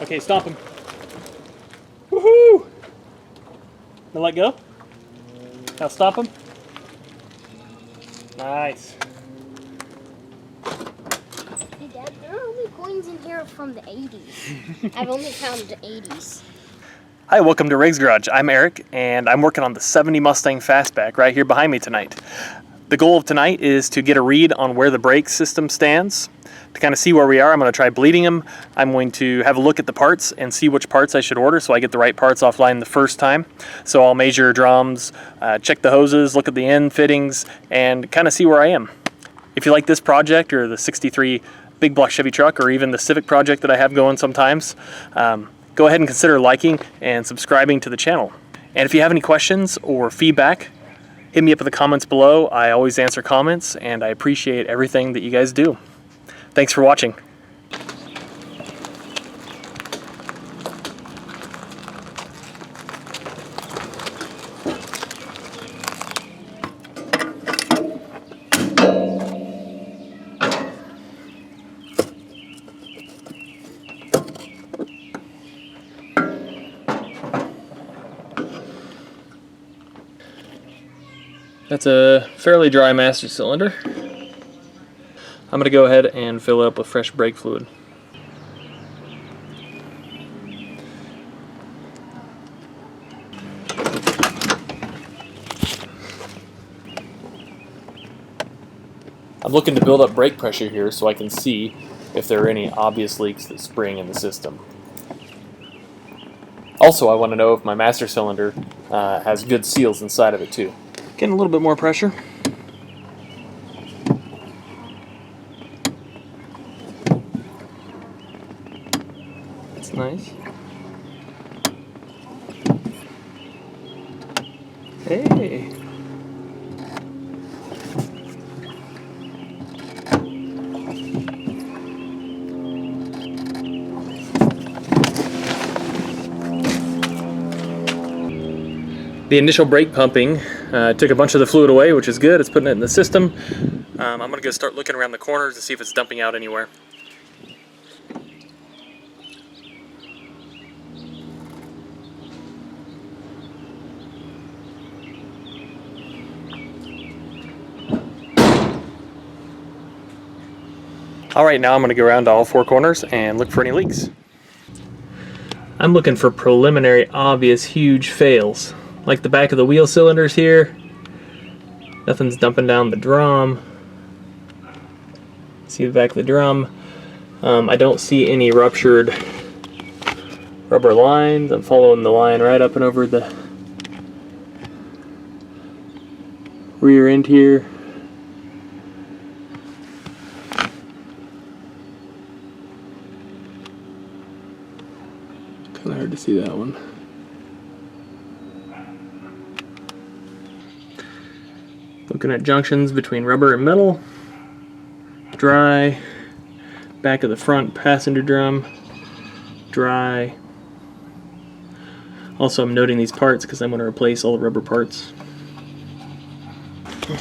Okay, stop him. Woohoo! Now let go. Now stop him. Nice. Hey Dad, there are only coins in here from the 80s. I've only counted the 80s. Hi, welcome to Riggs Garage. I'm Eric, and I'm working on the 70 Mustang Fastback right here behind me tonight. The goal of tonight is to get a read on where the brake system stands. To kind of see where we are, I'm going to try bleeding them. I'm going to have a look at the parts and see which parts I should order so I get the right parts offline the first time. So I'll measure drums, check the hoses, look at the end fittings, and kind of see where I am. If you like this project or the 63 big block Chevy truck or even the Civic project that I have going sometimes, go ahead and consider liking and subscribing to the channel. And if you have any questions or feedback, hit me up in the comments below. I always answer comments, and I appreciate everything that you guys do. Thanks for watching. That's a fairly dry master cylinder. I'm going to go ahead and fill it up with fresh brake fluid. I'm looking to build up brake pressure here so I can see if there are any obvious leaks that spring in the system. Also, I want to know if my master cylinder has good seals inside of it too. Getting a little bit more pressure. That's nice. Hey. The initial brake pumping took a bunch of the fluid away, which is good. It's putting it in the system. I'm going to go start looking around the corners to see if it's dumping out anywhere. Alright, now I'm going to go around to all four corners and look for any leaks. I'm looking for preliminary, obvious, huge fails. Like the back of the wheel cylinders here. Nothing's dumping down the drum. See the back of the drum. I don't see any ruptured rubber lines. I'm following the line right up and over the rear end here. Kind of hard to see that one. Looking at junctions between rubber and metal. Dry. Back of the front passenger drum. Dry. Also, I'm noting these parts because I'm going to replace all the rubber parts.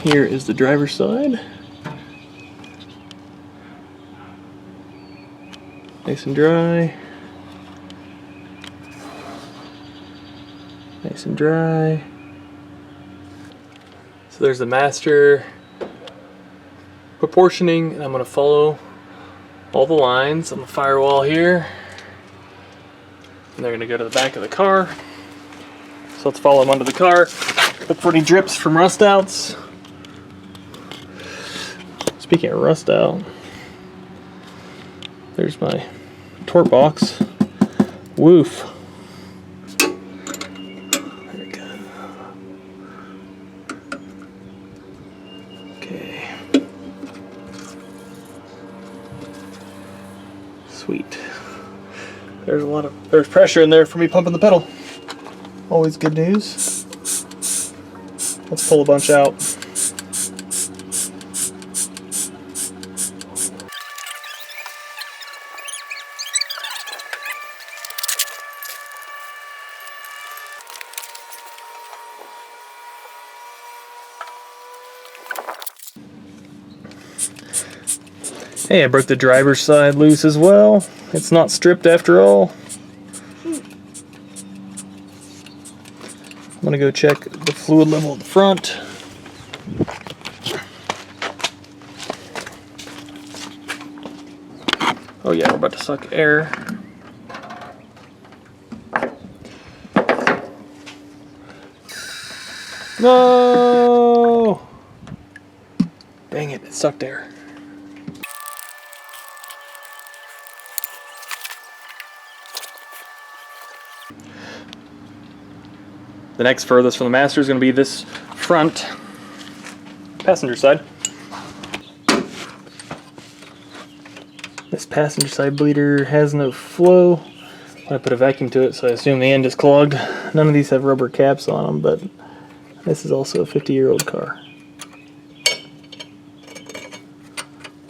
Here is the driver's side. Nice and dry. Nice and dry. So there's the master proportioning, and I'm going to follow all the lines on the firewall here. And they're going to go to the back of the car. So let's follow them onto the car. Look for any drips from rust outs. Speaking of rust out, there's my torque box. Woof. Sweet. There's pressure in there for me pumping the pedal. Always good news. Let's pull a bunch out. Hey, I broke the driver's side loose as well. It's not stripped after all. gonna go check the fluid level at the front. Oh yeah, we're about to suck air. No! Dang it, it sucked air. The next furthest from the master is going to be this front passenger side. This passenger side bleeder has no flow. I put a vacuum to it, so I assume the end is clogged. None of these have rubber caps on them, but this is also a 50-year-old car.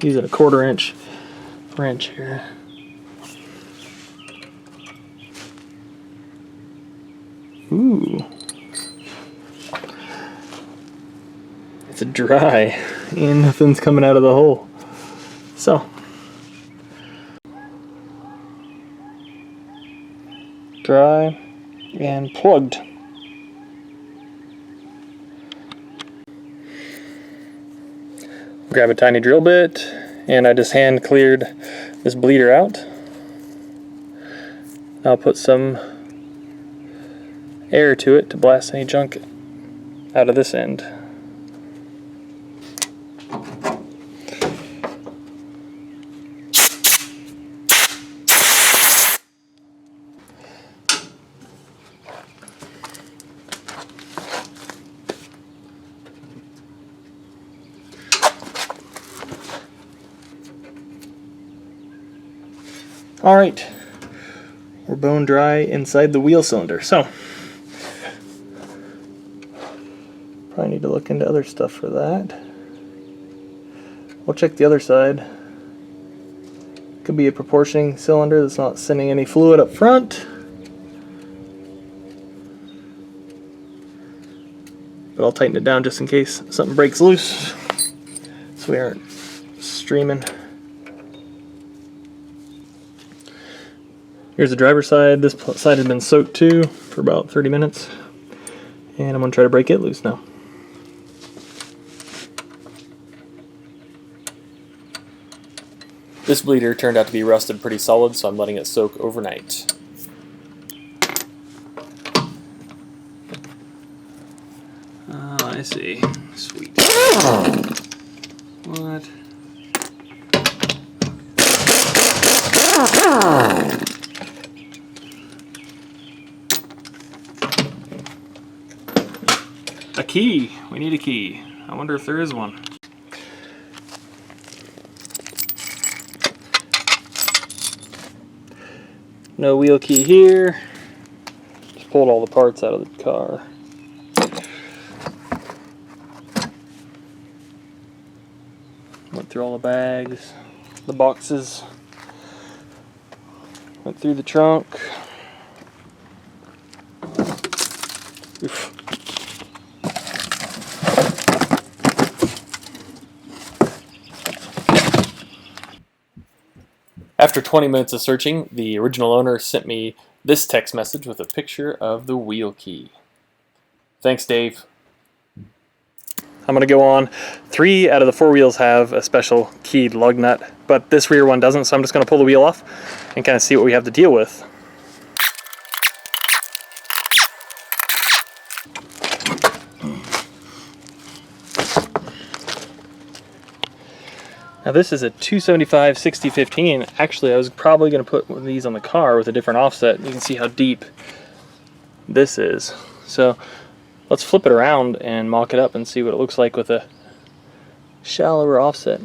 Using a 1/4 inch wrench here. Ooh. It's dry and nothing's coming out of the hole. So, dry and plugged. Grab a tiny drill bit and I just hand cleared this bleeder out. I'll put some air to it to blast any junk out of this end. All right, we're bone dry inside the wheel cylinder, so probably need to look into other stuff for that. We'll check the other side. Could be a proportioning cylinder that's not sending any fluid up front. But I'll tighten it down just in case something breaks loose so we aren't streaming. Here's the driver's side. This side has been soaked too for about 30 minutes. And I'm going to try to break it loose now. This bleeder turned out to be rusted pretty solid, so I'm letting it soak overnight. I see. Sweet. What? A key. We need a key. I wonder if there is one. No wheel key here. Just pulled all the parts out of the car. Went through all the bags, the boxes. Went through the trunk. Oof. After 20 minutes of searching, the original owner sent me this text message with a picture of the wheel key. Thanks, Dave. I'm going to go on. 3 out of the 4 wheels have a special keyed lug nut, but this rear one doesn't, so I'm just going to pull the wheel off and kind of see what we have to deal with. Now this is a 275 6015. Actually, I was probably going to put one of these on the car with a different offset. You can see how deep this is. So let's flip it around and mock it up and see what it looks like with a shallower offset.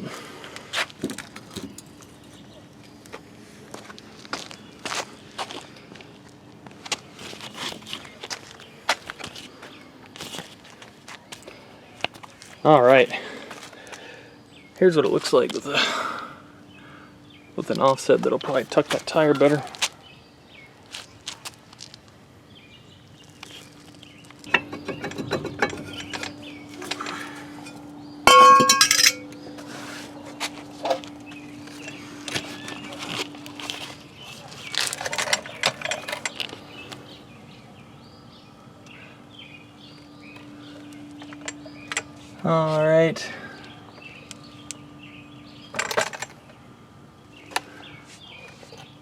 All right. Here's what it looks like with an offset that'll probably tuck that tire better. All right.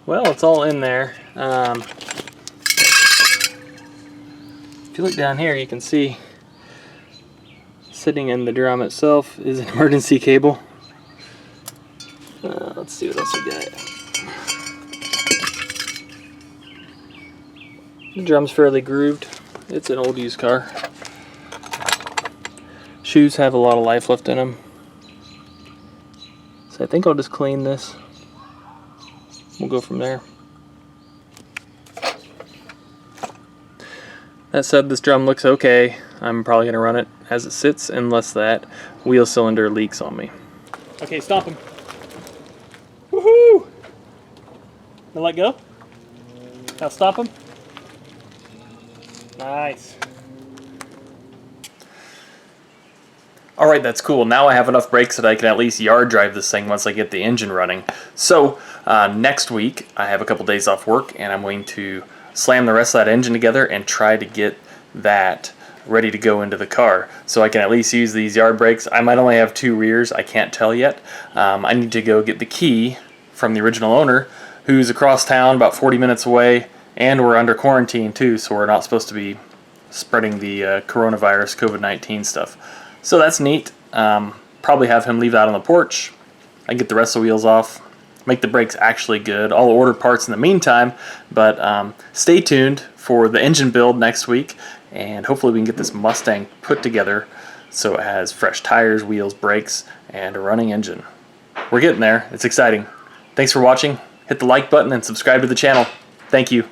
Well, it's all in there. If you look down here, you can see sitting in the drum itself is an emergency cable. Let's see what else we got. The drum's fairly grooved. It's an old used car. Shoes have a lot of life left in them. So I think I'll just clean this. We'll go from there. That said, this drum looks okay. I'm probably going to run it as it sits unless that wheel cylinder leaks on me. Okay, stomp him. Woohoo! Now let go. Now stop him. Nice. Alright, that's cool. Now I have enough brakes that I can at least yard drive this thing once I get the engine running. So, next week I have a couple days off work and I'm going to slam the rest of that engine together and try to get that ready to go into the car. So I can at least use these yard brakes. I might only have 2 rears, I can't tell yet. I need to go get the key from the original owner, who's across town about 40 minutes away, and we're under quarantine too, so we're not supposed to be spreading the coronavirus, COVID-19 stuff. So that's neat. Probably have him leave that on the porch. I get the rest of the wheels off, make the brakes actually good. I'll order parts in the meantime, but stay tuned for the engine build next week, and hopefully we can get this Mustang put together so it has fresh tires, wheels, brakes, and a running engine. We're getting there. It's exciting. Thanks for watching. Hit the like button and subscribe to the channel. Thank you.